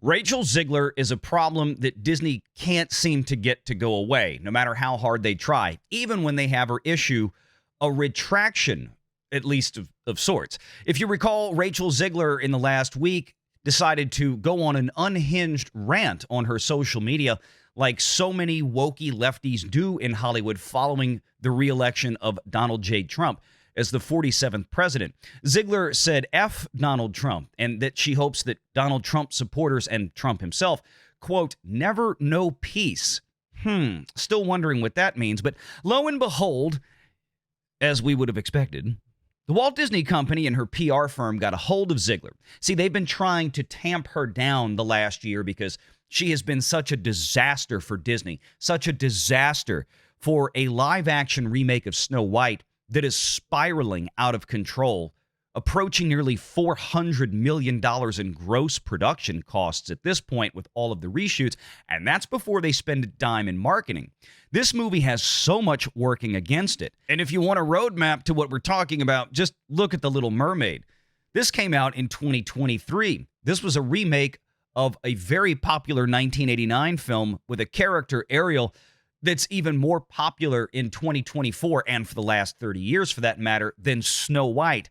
Rachel Zegler is a problem that Disney can't seem to get to go away, no matter how hard they try, even when they have her issue a retraction, at least of sorts. If you recall, Rachel Zegler in the last week decided to go on an unhinged rant on her social media, like so many wokey lefties do in Hollywood following the re-election of Donald J. Trump as the 47th president. Zegler said F Donald Trump, and that she hopes that Donald Trump supporters and Trump himself, quote, never know peace. Still wondering what that means, but lo and behold, as we would have expected, the Walt Disney Company and her PR firm got a hold of Zegler. See, they've been trying to tamp her down the last year because she has been such a disaster for Disney, such a disaster for a live-action remake of Snow White that is spiraling out of control, approaching nearly $400 million in gross production costs at this point with all of the reshoots, and that's before they spend a dime in marketing. This movie has so much working against it. And if you want a roadmap to what we're talking about, just look at The Little Mermaid. This came out in 2023. This was a remake of a very popular 1989 film with a character, Ariel, that's even more popular in 2024 and for the last 30 years, for that matter, than Snow White.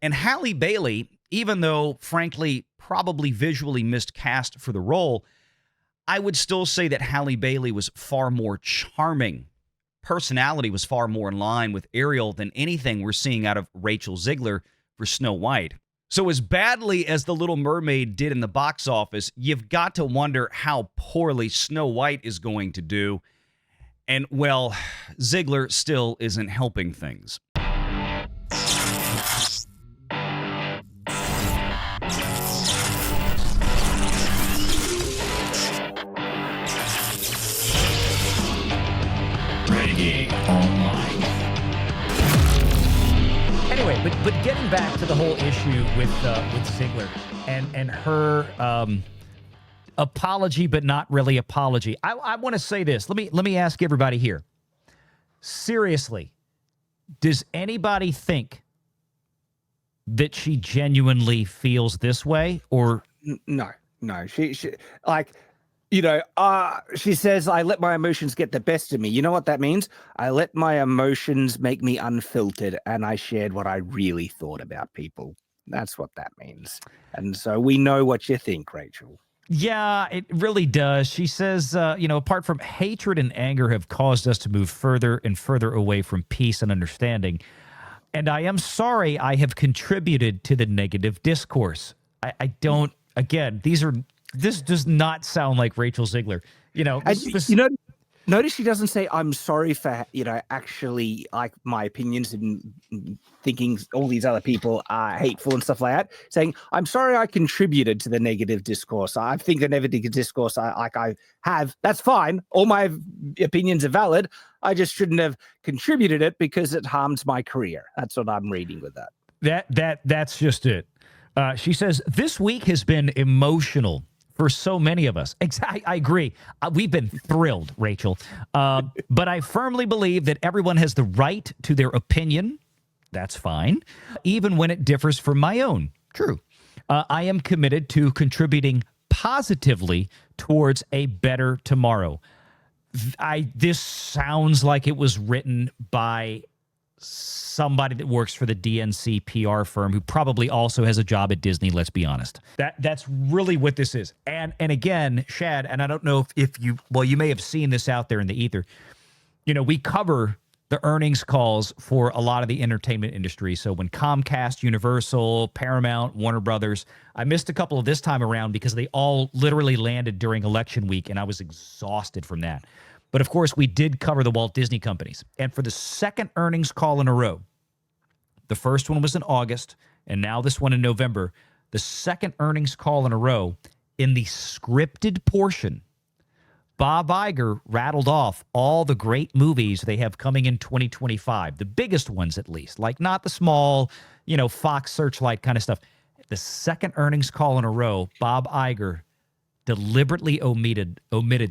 And Halle Bailey, even though, frankly, probably visually miscast for the role, I would still say that Halle Bailey was far more charming. Personality was far more in line with Ariel than anything we're seeing out of Rachel Zegler for Snow White. So as badly as The Little Mermaid did in the box office, you've got to wonder how poorly Snow White is going to do. And, well, Zegler still isn't helping things. Renegade Online. Anyway, but getting back to the whole issue with Zegler and her apology, but not really apology. I want to say this. Let me ask everybody here. Seriously, does anybody think that she genuinely feels this way, or no? She like, she says, I let my emotions get the best of me. You know what that means? I let my emotions make me unfiltered, and I shared what I really thought about people. That's what that means. And so we know what you think, Rachel. Yeah, it really does. She says, apart from hatred and anger have caused us to move further and further away from peace and understanding. And I am sorry I have contributed to the negative discourse. I don't, again, this does not sound like Rachel Zegler. Notice she doesn't say, I'm sorry for, actually, like, my opinions and thinking all these other people are hateful and stuff like that. Saying, I'm sorry I contributed to the negative discourse. I think the negative discourse I have, that's fine. All my opinions are valid. I just shouldn't have contributed it because it harms my career. That's what I'm reading with that. That's just it. She says, this week has been emotional for so many of us. I agree. We've been thrilled, Rachel. But I firmly believe that everyone has the right to their opinion. That's fine. Even when it differs from my own. True. I am committed to contributing positively towards a better tomorrow. This sounds like it was written by somebody that works for the DNC PR firm who probably also has a job at Disney, let's be honest. That's really what this is. And again, Shad, and I don't know if you may have seen this out there in the ether. We cover the earnings calls for a lot of the entertainment industry. So when Comcast, Universal, Paramount, Warner Brothers, I missed a couple of this time around because they all literally landed during election week, and I was exhausted from that. But, of course, we did cover the Walt Disney Companies. And for the second earnings call in a row, the first one was in August, and now this one in November, the second earnings call in a row, in the scripted portion, Bob Iger rattled off all the great movies they have coming in 2025, the biggest ones at least, like not the small, Fox Searchlight kind of stuff. The second earnings call in a row, Bob Iger deliberately omitted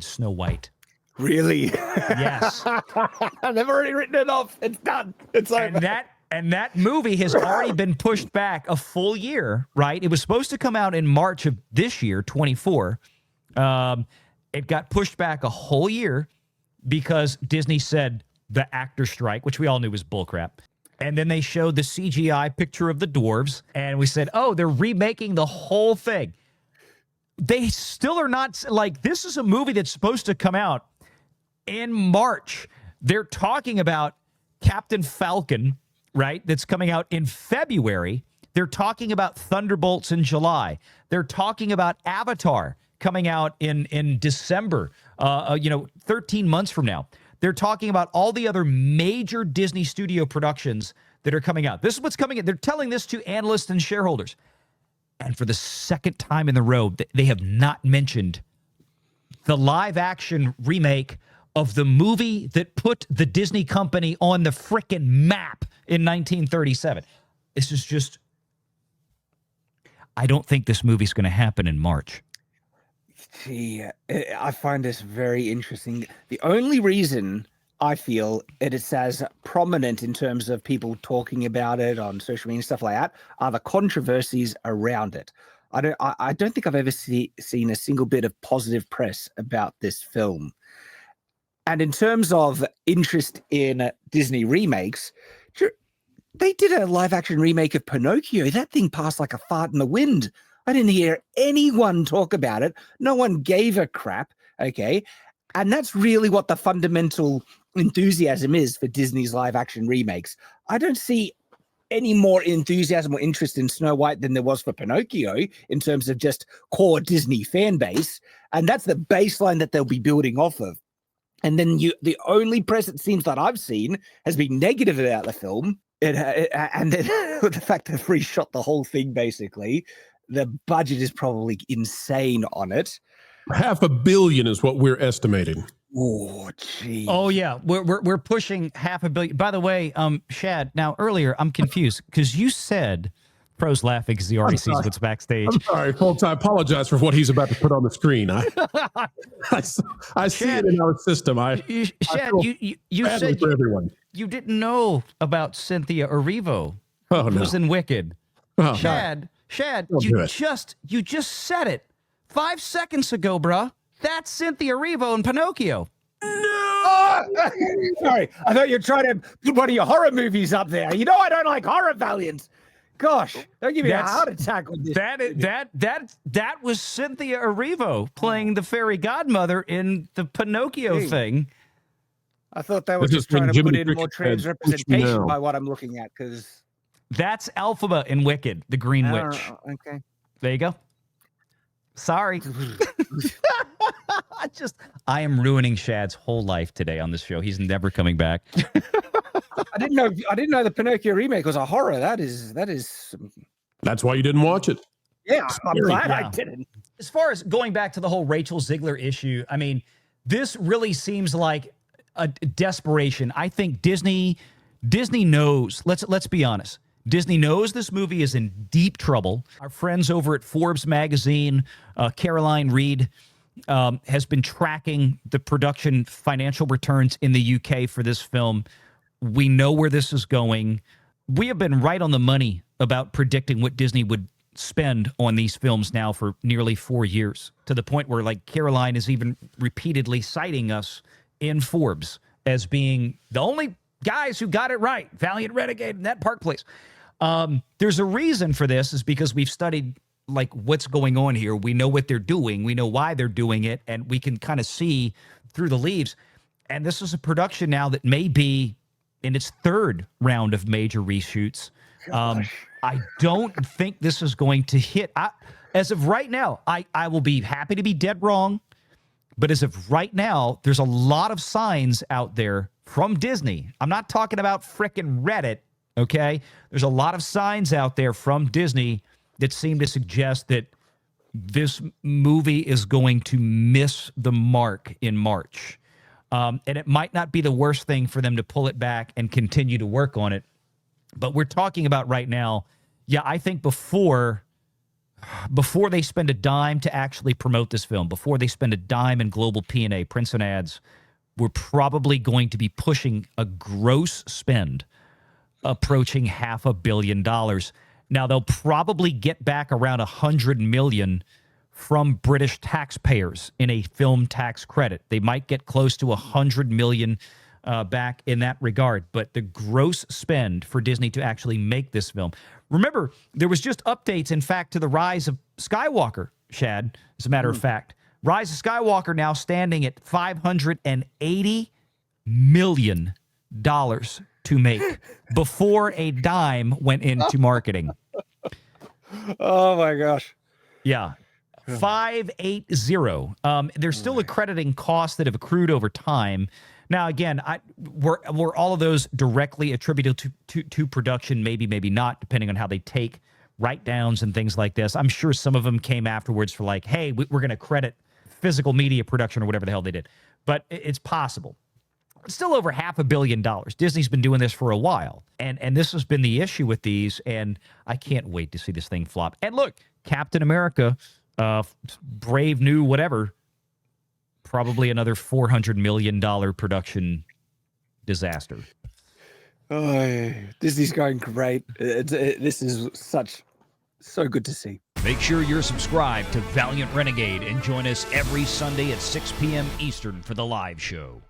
Snow White. Really? Yes. They've already written it off. It's done. It's over. And And that movie has already been pushed back a full year, right? It was supposed to come out in March of this year, 24. It got pushed back a whole year because Disney said the actor strike, which we all knew was bullcrap. And then they showed the CGI picture of the dwarves, and we said, oh, they're remaking the whole thing. They still are not, like, this is a movie that's supposed to come out in March. They're talking about Captain Falcon, right, that's coming out in February. They're talking about Thunderbolts in July. They're talking about Avatar coming out in December, 13 months from now. They're talking about all the other major Disney studio productions that are coming out. This is what's coming in. They're telling this to analysts and shareholders. And for the second time in the row, they have not mentioned the live-action remake of the movie that put the Disney company on the frickin' map in 1937. This is just... I don't think this movie's going to happen in March. Gee, I find this very interesting. The only reason I feel it is as prominent in terms of people talking about it on social media and stuff like that are the controversies around it. I don't think I've ever seen a single bit of positive press about this film. And in terms of interest in Disney remakes, they did a live-action remake of Pinocchio. That thing passed like a fart in the wind. I didn't hear anyone talk about it. No one gave a crap, okay? And that's really what the fundamental enthusiasm is for Disney's live-action remakes. I don't see any more enthusiasm or interest in Snow White than there was for Pinocchio in terms of just core Disney fan base. And that's the baseline that they'll be building off of. And then the only press it seems that I've seen has been negative about the film. And then the fact that they've reshot the whole thing, basically. The budget is probably insane on it. $500 million is what we're estimating. Oh, geez. Oh, yeah. We're pushing $500 million. By the way, Shad, now earlier, I'm confused because you said, Pro's laughing because he already sees what's backstage. I'm sorry, folks. I apologize for what he's about to put on the screen. I see it in our system. Shad, you said for everyone. You didn't know about Cynthia Erivo, Oh, who's in Wicked. Oh, Shad, you just said it 5 seconds ago, bruh. That's Cynthia Erivo in Pinocchio. Oh, sorry, I thought you were trying to put one of your horror movies up there. You know I don't like horror, Valiant. Gosh, don't give me a heart attack with this. That was Cynthia Erivo playing the fairy godmother in the Pinocchio thing. I thought that was just trying to put in more trans representation by what I'm looking at, because that's Elphaba in Wicked, the Green Witch. Okay, there you go. Sorry. I am ruining Shad's whole life today on this show. He's never coming back. I didn't know the Pinocchio remake was a horror. That's why you didn't watch it. Yeah, I'm glad I didn't. As far as going back to the whole Rachel Zegler issue, I mean, this really seems like a desperation. I think Disney knows. Let's be honest. Disney knows this movie is in deep trouble. Our friends over at Forbes magazine, Caroline Reed, has been tracking the production financial returns in the UK for this film. We know where this is going. We have been right on the money about predicting what Disney would spend on these films now for nearly 4 years, to the point where, like, Caroline is even repeatedly citing us in Forbes as being the only guys who got it right. Valiant, Renegade, and that Park Place. There's a reason for this, is because we've studied like what's going on here. We know what they're doing. We know why they're doing it, and we can kind of see through the leaves. And this is a production now that may be in its third round of major reshoots. I don't think this is going to hit. As of right now, I will be happy to be dead wrong. But as of right now, there's a lot of signs out there from Disney. I'm not talking about frickin' Reddit, okay? There's a lot of signs out there from Disney that seem to suggest that this movie is going to miss the mark in March. And it might not be the worst thing for them to pull it back and continue to work on it. But we're talking about right now, yeah, I think before they spend a dime to actually promote this film, before they spend a dime in global P&A, prints and ads, we're probably going to be pushing a gross spend approaching $500 million. Now, they'll probably get back around $100 million from British taxpayers in a film tax credit. They might get close to $100 million back in that regard. But the gross spend for Disney to actually make this film. Remember, there was just updates, in fact, to the Rise of Skywalker, Shad, as a matter of fact. Rise of Skywalker now standing at $580 million to make before a dime went into marketing. Oh, my gosh. Yeah. 580. There's still accrediting costs that have accrued over time. Now, again, were all of those directly attributed to production? Maybe, maybe not, depending on how they take write-downs and things like this. I'm sure some of them came afterwards for like, hey, we're going to credit physical media production or whatever the hell they did. But it's possible. It's still over $500 million. Disney's been doing this for a while. And this has been the issue with these. And I can't wait to see this thing flop. And look, Captain America, Brave New whatever, probably another $400 million production disaster. Oh, Disney's going great. This is so good to see. Make sure you're subscribed to Valiant Renegade and join us every Sunday at 6 p.m. Eastern for the live show.